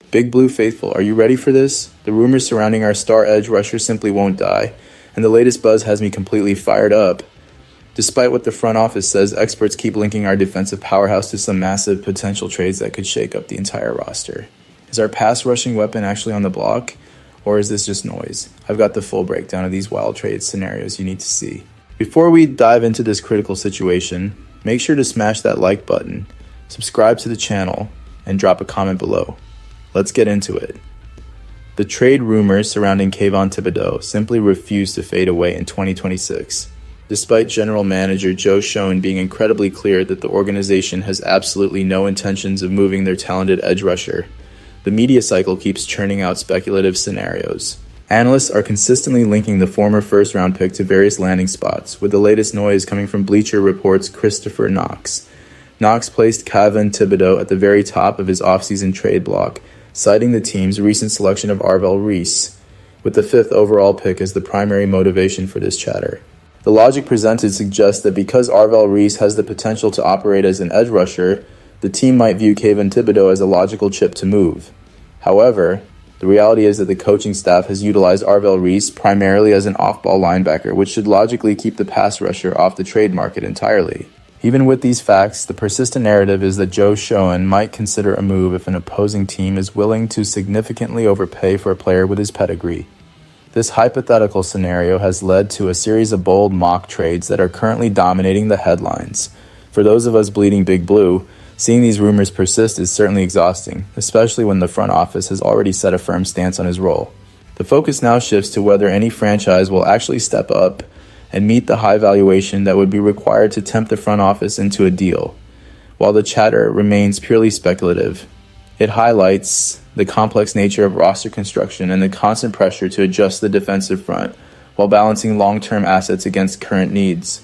Big Blue faithful, are you ready for this? The rumors surrounding our star edge rusher simply won't die, and the latest buzz has me completely fired up. Despite what the front office says, experts keep linking our defensive powerhouse to some massive potential trades that could shake up the entire roster. Is our pass rushing weapon actually on the block, or is this just noise? I've got the full breakdown of these wild trade scenarios you need to see. Before we dive into this critical situation, make sure to smash that like button, subscribe to the channel, and drop a comment below. Let's get into it. The trade rumors surrounding Kayvon Thibodeaux simply refuse to fade away in 2026. Despite general manager Joe Schoen being incredibly clear that the organization has absolutely no intentions of moving their talented edge rusher, the media cycle keeps churning out speculative scenarios. Analysts are consistently linking the former first-round pick to various landing spots, with the latest noise coming from Bleacher Report's Christopher Knox. Knox placed Kayvon Thibodeaux at the very top of his offseason trade block, citing the team's recent selection of Arvell Reese, with the 5th overall pick as the primary motivation for this chatter. The logic presented suggests that because Arvell Reese has the potential to operate as an edge rusher, the team might view Kayvon Thibodeaux as a logical chip to move. However, the reality is that the coaching staff has utilized Arvell Reese primarily as an off-ball linebacker, which should logically keep the pass rusher off the trade market entirely. Even with these facts, the persistent narrative is that Joe Schoen might consider a move if an opposing team is willing to significantly overpay for a player with his pedigree. This hypothetical scenario has led to a series of bold mock trades that are currently dominating the headlines. For those of us bleeding Big Blue, seeing these rumors persist is certainly exhausting, especially when the front office has already set a firm stance on his role. The focus now shifts to whether any franchise will actually step up and meet the high valuation that would be required to tempt the front office into a deal. While the chatter remains purely speculative, it highlights the complex nature of roster construction and the constant pressure to adjust the defensive front while balancing long-term assets against current needs.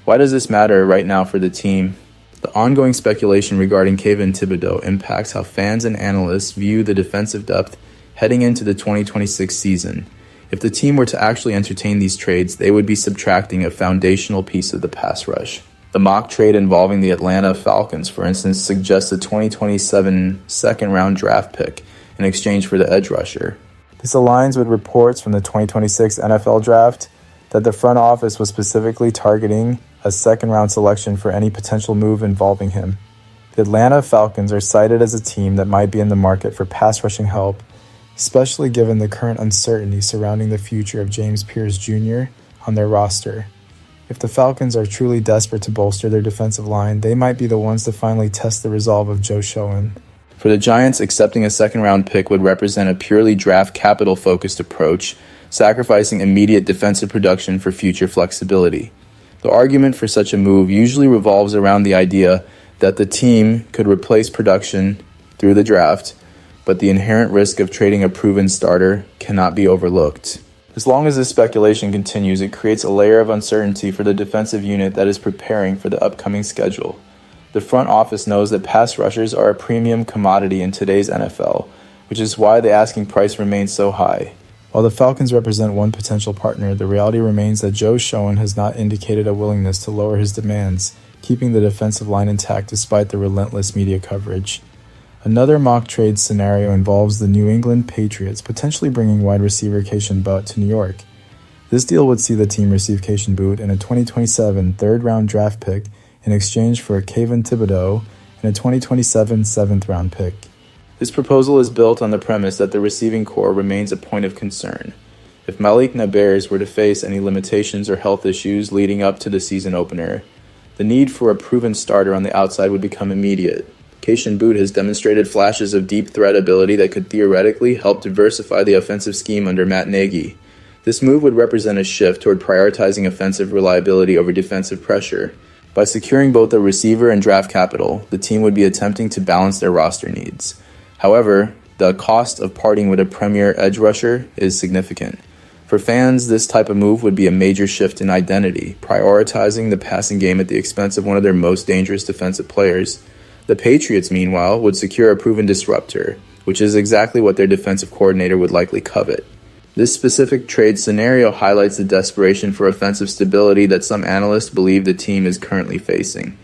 Why does this matter right now for the team? The ongoing speculation regarding Kayvon Thibodeaux impacts how fans and analysts view the defensive depth heading into the 2026 season. If the team were to actually entertain these trades, they would be subtracting a foundational piece of the pass rush. The mock trade involving the Atlanta Falcons, for instance, suggests a 2027 second-round draft pick in exchange for the edge rusher. This aligns with reports from the 2026 NFL Draft that the front office was specifically targeting a second-round selection for any potential move involving him. The Atlanta Falcons are cited as a team that might be in the market for pass rushing help, especially given the current uncertainty surrounding the future of James Pierce Jr. on their roster. If the Falcons are truly desperate to bolster their defensive line, they might be the ones to finally test the resolve of Joe Schoen. For the Giants, accepting a second-round pick would represent a purely draft capital-focused approach, sacrificing immediate defensive production for future flexibility. The argument for such a move usually revolves around the idea that the team could replace production through the draft, but the inherent risk of trading a proven starter cannot be overlooked. As long as this speculation continues, it creates a layer of uncertainty for the defensive unit that is preparing for the upcoming schedule. The front office knows that pass rushers are a premium commodity in today's NFL, which is why the asking price remains so high. While the Falcons represent one potential partner, the reality remains that Joe Schoen has not indicated a willingness to lower his demands, keeping the defensive line intact despite the relentless media coverage. Another mock trade scenario involves the New England Patriots potentially bringing wide receiver Kayshon Boutte to New York. This deal would see the team receive Kayshon Boutte and a 2027 third-round draft pick in exchange for Kayvon Thibodeaux and a 2027 seventh-round pick. This proposal is built on the premise that the receiving core remains a point of concern. If Malik Nabers were to face any limitations or health issues leading up to the season opener, the need for a proven starter on the outside would become immediate. Kayshon Boutte has demonstrated flashes of deep threat ability that could theoretically help diversify the offensive scheme under Matt Nagy. This move would represent a shift toward prioritizing offensive reliability over defensive pressure. By securing both a receiver and draft capital, the team would be attempting to balance their roster needs. However, the cost of parting with a premier edge rusher is significant. For fans, this type of move would be a major shift in identity, prioritizing the passing game at the expense of one of their most dangerous defensive players. The Patriots, meanwhile, would secure a proven disruptor, which is exactly what their defensive coordinator would likely covet. This specific trade scenario highlights the desperation for offensive stability that some analysts believe the team is currently facing.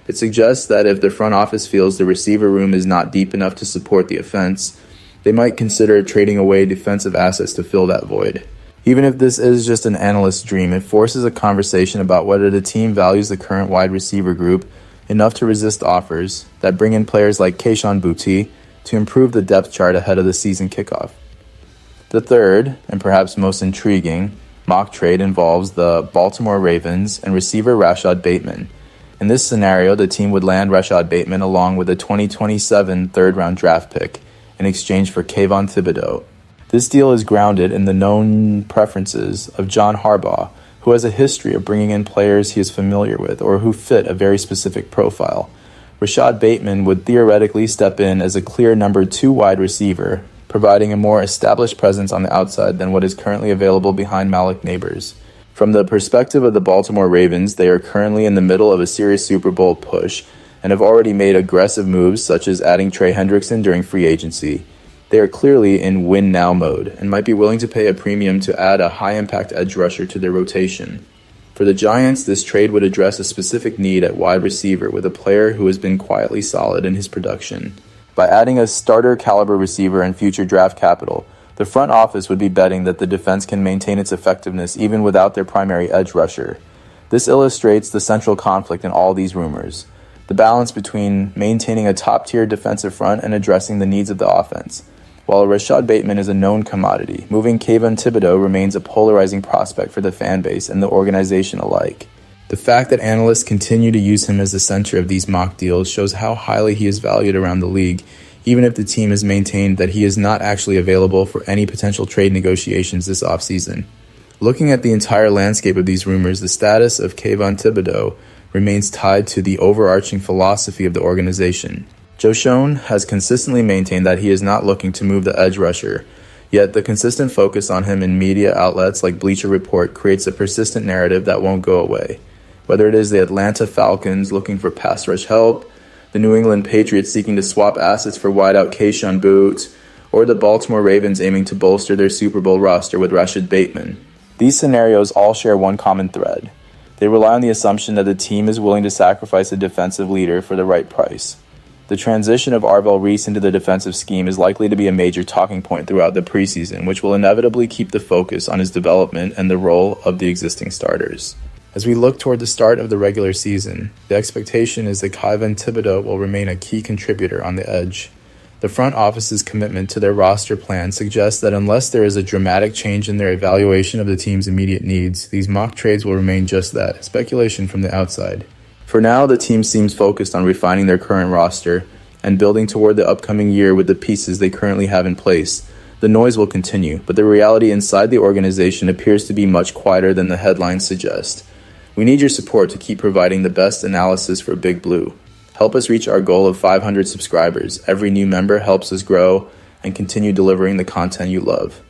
It suggests that if the front office feels the receiver room is not deep enough to support the offense, they might consider trading away defensive assets to fill that void. Even if this is just an analyst's dream, it forces a conversation about whether the team values the current wide receiver group enough to resist offers that bring in players like Kayshon Boutte to improve the depth chart ahead of the season kickoff. The third, and perhaps most intriguing, mock trade involves the Baltimore Ravens and receiver Rashad Bateman. In this scenario, the team would land Rashad Bateman along with a 2027 third-round draft pick in exchange for Kayvon Thibodeaux. This deal is grounded in the known preferences of John Harbaugh, who has a history of bringing in players he is familiar with or who fit a very specific profile. Rashad Bateman would theoretically step in as a clear number 2 wide receiver, providing a more established presence on the outside than what is currently available behind Malik Nabers. From the perspective of the Baltimore Ravens, they are currently in the middle of a serious Super Bowl push and have already made aggressive moves such as adding Trey Hendrickson during free agency. They are clearly in win-now mode and might be willing to pay a premium to add a high-impact edge rusher to their rotation. For the Giants, this trade would address a specific need at wide receiver with a player who has been quietly solid in his production. By adding a starter-caliber receiver and future draft capital, the front office would be betting that the defense can maintain its effectiveness even without their primary edge rusher. This illustrates the central conflict in all these rumors, the balance between maintaining a top-tier defensive front and addressing the needs of the offense. While Rashad Bateman is a known commodity, moving Kayvon Thibodeaux remains a polarizing prospect for the fan base and the organization alike. The fact that analysts continue to use him as the center of these mock deals shows how highly he is valued around the league, even if the team has maintained that he is not actually available for any potential trade negotiations this offseason. Looking at the entire landscape of these rumors, the status of Kayvon Thibodeaux remains tied to the overarching philosophy of the organization. Joe Schoen has consistently maintained that he is not looking to move the edge rusher, yet the consistent focus on him in media outlets like Bleacher Report creates a persistent narrative that won't go away. Whether it is the Atlanta Falcons looking for pass rush help, the New England Patriots seeking to swap assets for wideout Kayshon Boutte, or the Baltimore Ravens aiming to bolster their Super Bowl roster with Rashad Bateman. These scenarios all share one common thread. They rely on the assumption that the team is willing to sacrifice a defensive leader for the right price. The transition of Arvell Reese into the defensive scheme is likely to be a major talking point throughout the preseason, which will inevitably keep the focus on his development and the role of the existing starters. As we look toward the start of the regular season, the expectation is that Kayvon Thibodeaux will remain a key contributor on the edge. The front office's commitment to their roster plan suggests that unless there is a dramatic change in their evaluation of the team's immediate needs, these mock trades will remain just that, speculation from the outside. For now, the team seems focused on refining their current roster and building toward the upcoming year with the pieces they currently have in place. The noise will continue, but the reality inside the organization appears to be much quieter than the headlines suggest. We need your support to keep providing the best analysis for Big Blue. Help us reach our goal of 500 subscribers. Every new member helps us grow and continue delivering the content you love.